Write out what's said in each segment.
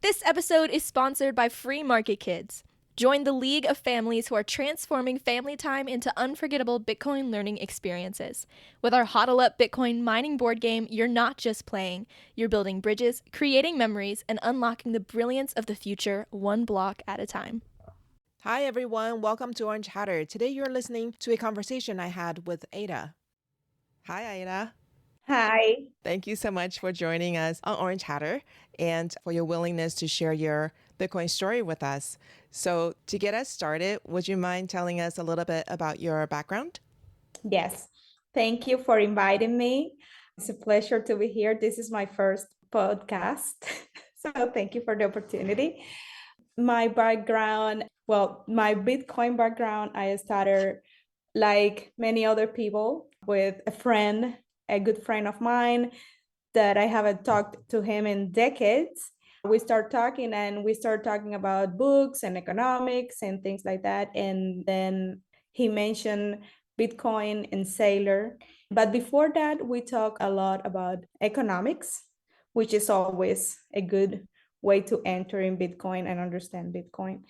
This episode is sponsored by Free Market Kids. Join the league of families who are transforming family time into unforgettable Bitcoin learning experiences. With our HODL Up Bitcoin mining board game, you're not just playing, you're building bridges, creating memories, and unlocking the brilliance of the future one block at a time. Hi, everyone. Welcome to Orange Hatter. Today you're listening to a conversation I had with Aida. Hi, Aida. Hi. Thank you so much for joining us on Orange Hatter and for your willingness to share your Bitcoin story with us. So, to get us started, would you mind telling us a little bit about your background? Yes. Thank you for inviting me. It's a pleasure to be here. This is my first podcast. So thank you for the opportunity. My background, my Bitcoin background, I started like many other people with a friend, a good friend of mine that I haven't talked to him in decades. We start talking and we start talking about books and economics and things like that. And then he mentioned Bitcoin and Sailor. But before that, we talk a lot about economics, which is always a good way to enter in Bitcoin and understand Bitcoin.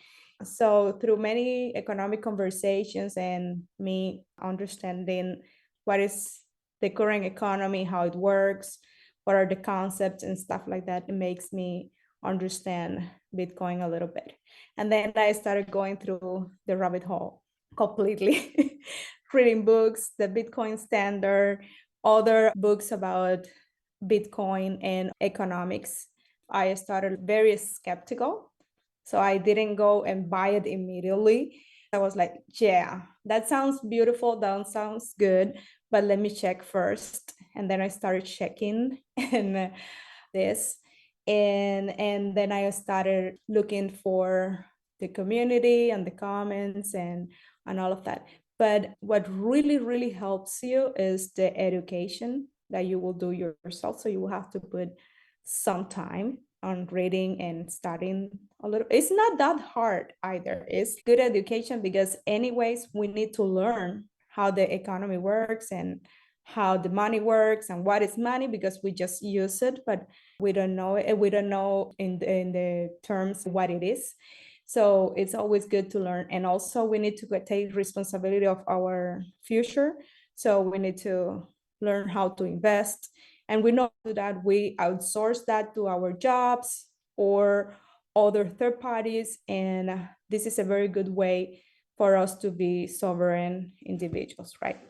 So through many economic conversations and me understanding what is the current economy, how it works, what are the concepts and stuff like that, it makes me understand Bitcoin a little bit. And then I started going through the rabbit hole completely, reading books, the Bitcoin Standard, other books about Bitcoin and economics. I started very skeptical. So I didn't go and buy it immediately. I was like, yeah, that sounds beautiful. That sounds good. But let me check first. And then I started checking and this. And then I started looking for the community and the comments and all of that. But what really, really helps you is the education that you will do yourself. So you will have to put some time on reading and studying a little. It's not that hard either. It's good education because anyways, we need to learn how the economy works and how the money works and what is money because we just use it, but we don't know it. We don't know in the terms what it is. So it's always good to learn. And also we need to take responsibility of our future. So we need to learn how to invest. And we know that we outsource that to our jobs or other third parties. And this is a very good way for us to be sovereign individuals, right?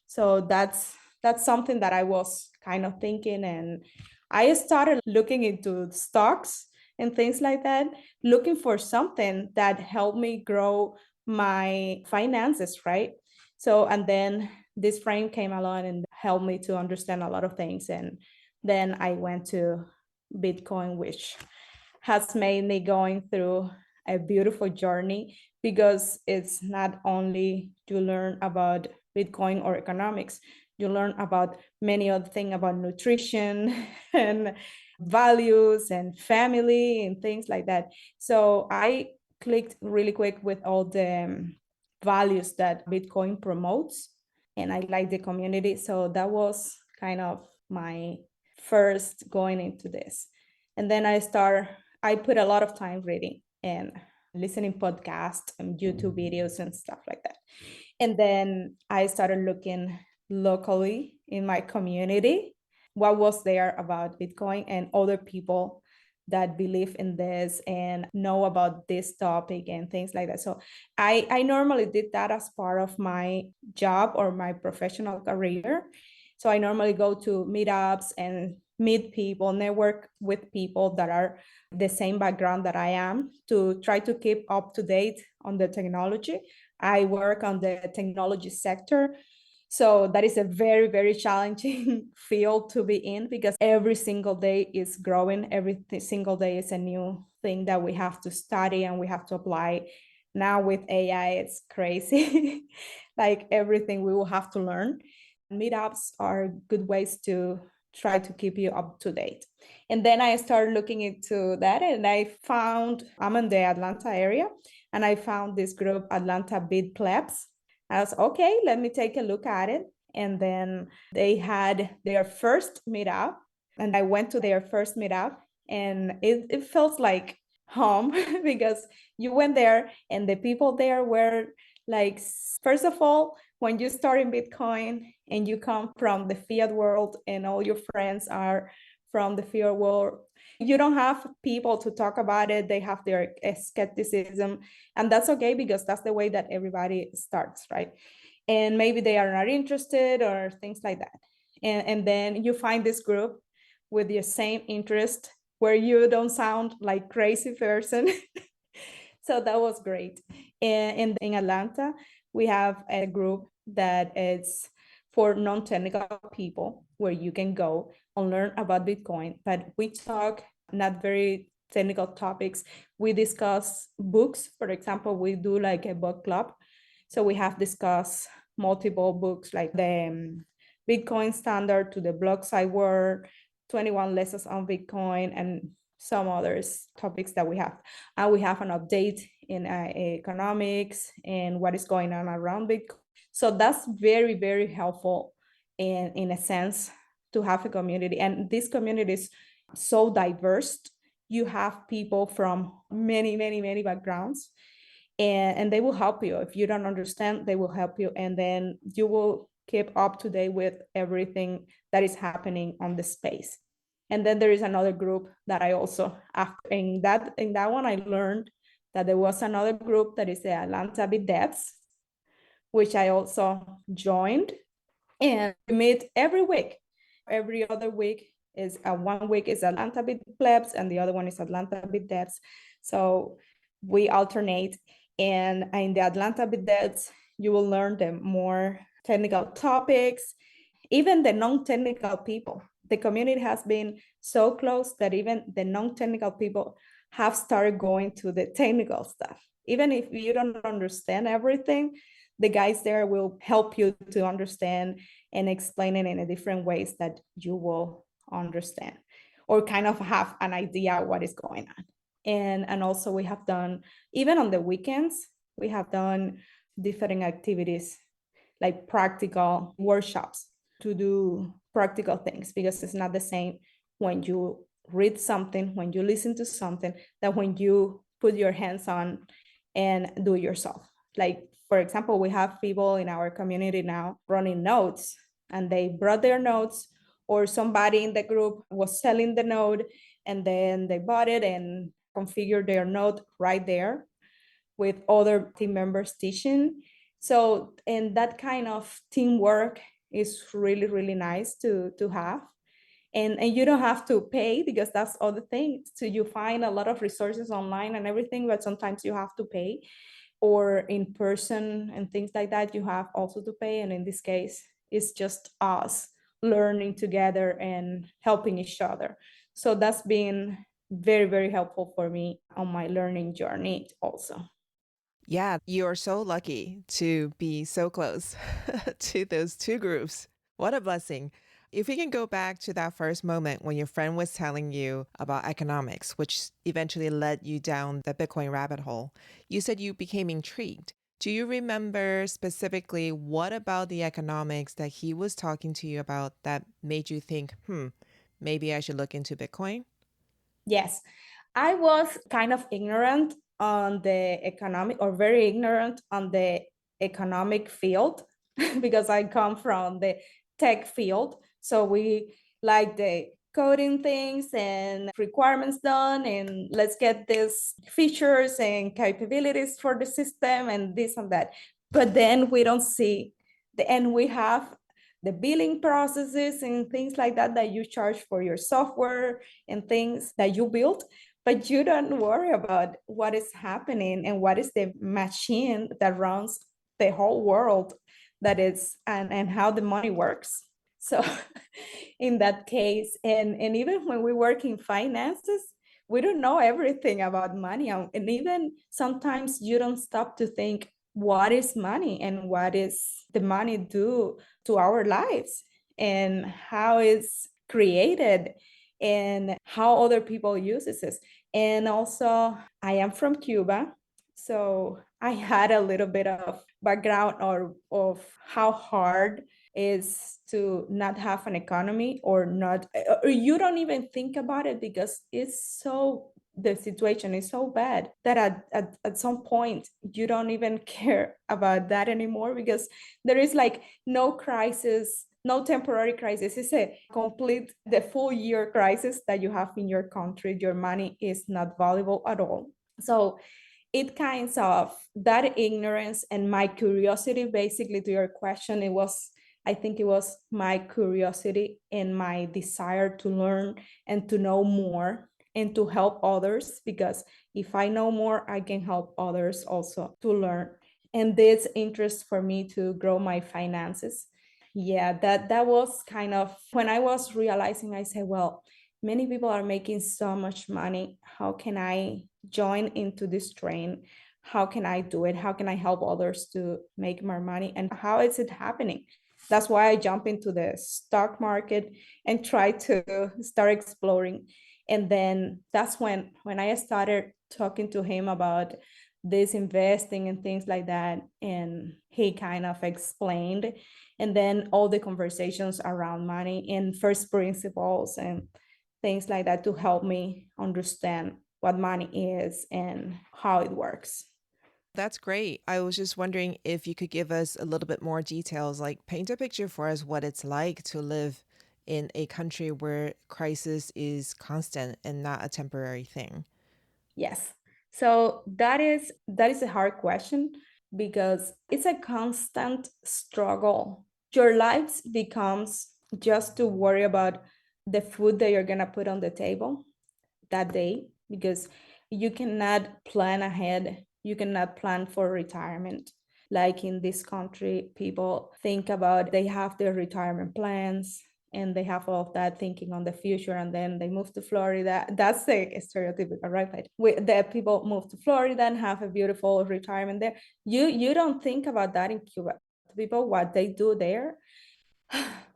So that's something that I was kind of thinking. And I started looking into stocks and things like that, looking for something that helped me grow my finances, right? So, and then this friend came along and helped me to understand a lot of things. And then I went to Bitcoin, which has made me going through a beautiful journey because it's not only to learn about Bitcoin or economics, you learn about many other things about nutrition and values and family and things like that. So I clicked really quick with all the values that Bitcoin promotes, and I like the community. So that was kind of my first going into this. And then I put a lot of time reading and listening podcasts and YouTube videos and stuff like that. And then I started looking locally in my community what was there about Bitcoin and other people that believe in this and know about this topic and things like that. So I normally did that as part of my job or my professional career. So I normally go to meetups and meet people, network with people that are the same background that I am to try to keep up to date on the technology. I work on the technology sector. So that is a very, very challenging field to be in because every single day is growing. Every single day is a new thing that we have to study and we have to apply. Now with AI, it's crazy. Like everything we will have to learn. Meetups are good ways to try to keep you up to date. And then I started looking into that and I'm in the Atlanta area and I found this group, Atlanta BitDevs. I was okay, let me take a look at it. And then they had their first meetup and I went to their first meetup and it felt like home because you went there and the people there were like, first of all, when you start in Bitcoin and you come from the fiat world and all your friends are from the fiat world, you don't have people to talk about it. They have their skepticism, and that's okay because that's the way that everybody starts, right? And maybe they are not interested or things like that. And then you find this group with your same interest where you don't sound like crazy person. So that was great. And in Atlanta, we have a group that is for non-technical people where you can go and learn about Bitcoin. But we talk not very technical topics. We discuss books. For example, we do like a book club. So we have discussed multiple books like the Bitcoin Standard to the Block Side World, 21 Lessons on Bitcoin, and some others topics that we have. And we have an update in economics and what is going on around Bitcoin. So that's very, very helpful in a sense to have a community. And this community is so diverse. You have people from many, many, many backgrounds, and they will help you. If you don't understand, they will help you. And then you will keep up to date with everything that is happening on the space. And then there is another group that I also, after in that one, I learned that there was another group that is the Atlanta BitDevs, which I also joined, and we meet every week. Every other week is 1 week is Atlanta Plebs and the other one is Atlanta BitDevs. So we alternate, and in the Atlanta BitDevs, you will learn the more technical topics, even the non-technical people. The community has been so close that even the non-technical people have started going to the technical stuff. Even if you don't understand everything, the guys there will help you to understand and explain it in a different ways that you will understand or kind of have an idea what is going on. And also we have done, even on the weekends, we have done different activities like practical workshops to do practical things, because it's not the same when you read something, when you listen to something, that when you put your hands on and do it yourself. Like, for example, we have people in our community now running nodes, and they brought their nodes, or somebody in the group was selling the node and then they bought it and configured their node right there with other team members teaching. So, and that kind of teamwork is really, really nice to have. And you don't have to pay, because that's other thing. So you find a lot of resources online and everything, but sometimes you have to pay, or in person and things like that, you have also to pay. And in this case, it's just us learning together and helping each other. So that's been very, very helpful for me on my learning journey also. Yeah, you are so lucky to be so close to those two groups. What a blessing. If we can go back to that first moment when your friend was telling you about economics, which eventually led you down the Bitcoin rabbit hole, you said you became intrigued. Do you remember specifically what about the economics that he was talking to you about that made you think, maybe I should look into Bitcoin? Yes, I was kind of ignorant on the economic, or very ignorant on the economic field, because I come from the tech field. So we like the coding things and requirements done, and let's get these features and capabilities for the system and this and that. But then we don't see the end. We have the billing processes and things like that that you charge for your software and things that you build, but you don't worry about what is happening and what is the machine that runs the whole world, that is, and how the money works. So in that case, and even when we work in finances, we don't know everything about money. And even sometimes you don't stop to think, what is money and what is the money do to our lives, and how it's created, and how other people uses it. And also, I am from Cuba, so I had a little bit of background or of how hard is to not have an economy, or not, or you don't even think about it because it's so the situation is so bad that at some point you don't even care about that anymore, because there is like no crisis, no temporary crisis. It's a complete, the full year crisis that you have in your country. Your money is not valuable at all. So it kinds of that ignorance and my curiosity, basically, to your question, I think it was my curiosity and my desire to learn and to know more and to help others, because if I know more, I can help others also to learn. And this interest for me to grow my finances. Yeah, that was kind of when I was realizing. I said, well, many people are making so much money. How can I join into this train? How can I do it? How can I help others to make more money? And how is it happening? That's why I jump into the stock market and try to start exploring. And then that's when I started talking to him about this investing and things like that. And he kind of explained. And then all the conversations around money and first principles and things like that to help me understand what money is and how it works. That's great. I was just wondering if you could give us a little bit more details, like paint a picture for us what it's like to live in a country where crisis is constant and not a temporary thing. Yes. So that is a hard question, because it's a constant struggle. Your life becomes just to worry about the food that you're gonna put on the table that day, because you cannot plan ahead. You cannot plan for retirement. Like in this country, people think about, they have their retirement plans and they have all of that thinking on the future, and then they move to Florida. That's the stereotypical, right? But the people move to Florida and have a beautiful retirement there. You don't think about that in Cuba. People, what they do there,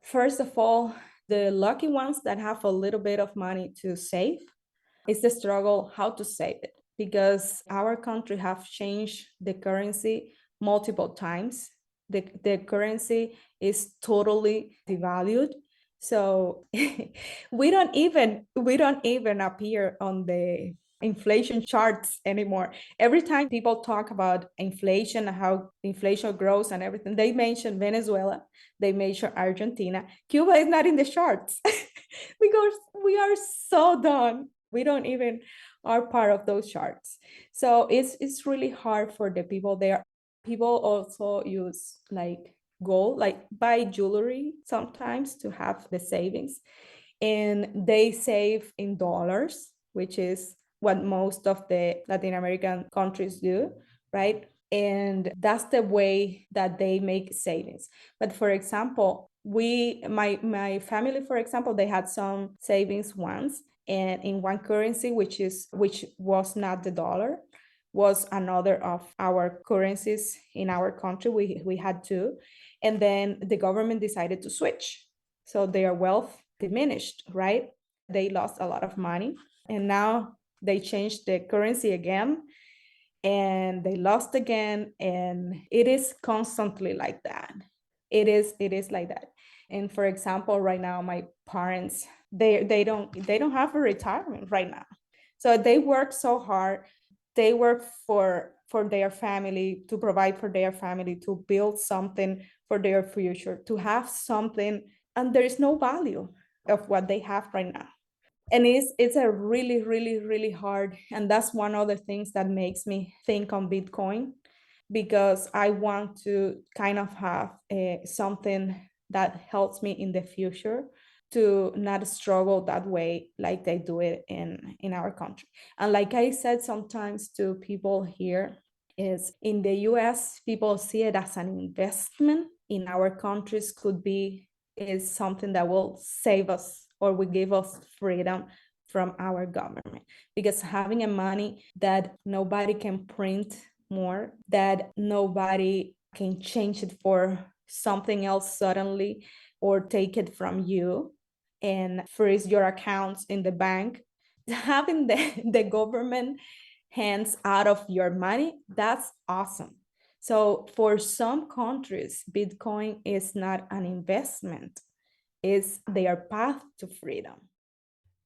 first of all, the lucky ones that have a little bit of money to save, it's the struggle how to save it, because our country have changed the currency multiple times. The currency is totally devalued. So we don't even appear on the inflation charts anymore. Every time people talk about inflation, how inflation grows and everything, they mention Venezuela, they mention Argentina. Cuba is not in the charts because we are so done. We don't even are part of those charts. So it's really hard for the people there. People also use like gold, like buy jewelry sometimes to have the savings, and they save in dollars, which is what most of the Latin American countries do, right? And that's the way that they make savings. But for example, my family, for example, they had some savings once, and in one currency, which was not the dollar, was another of our currencies in our country. We had two, and then the government decided to switch, so their wealth diminished, right? They lost a lot of money, and now they changed the currency again, and they lost again, and it is constantly like that. It is like that. And for example, right now my parents, they don't have a retirement right now, so they work so hard. They work for their family, to provide for their family, to build something for their future, to have something, and there is no value of what they have right now. And it's a really, really, really hard. And that's one of the things that makes me think on Bitcoin, because I want to kind of have something that helps me in the future to not struggle that way like they do it in our country. And like I said sometimes to people here, is in the US, people see it as an investment. In our countries, could be is something that will save us or will give us freedom from our government, because having a money that nobody can print more, that nobody can change it for something else suddenly or take it from you and freeze your accounts in the bank, having the government hands out of your money, that's awesome. So for some countries, Bitcoin is not an investment, it's their path to freedom.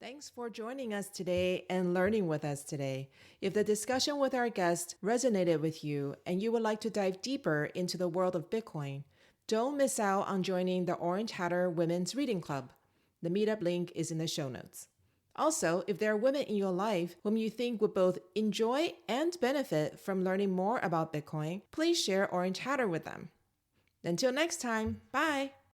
Thanks for joining us today and learning with us today. If the discussion with our guest resonated with you and you would like to dive deeper into the world of Bitcoin, don't miss out on joining the Orange Hatter Women's Reading Club. The meetup link is in the show notes. Also, if there are women in your life whom you think would both enjoy and benefit from learning more about Bitcoin, please share Orange Hatter with them. Until next time, bye!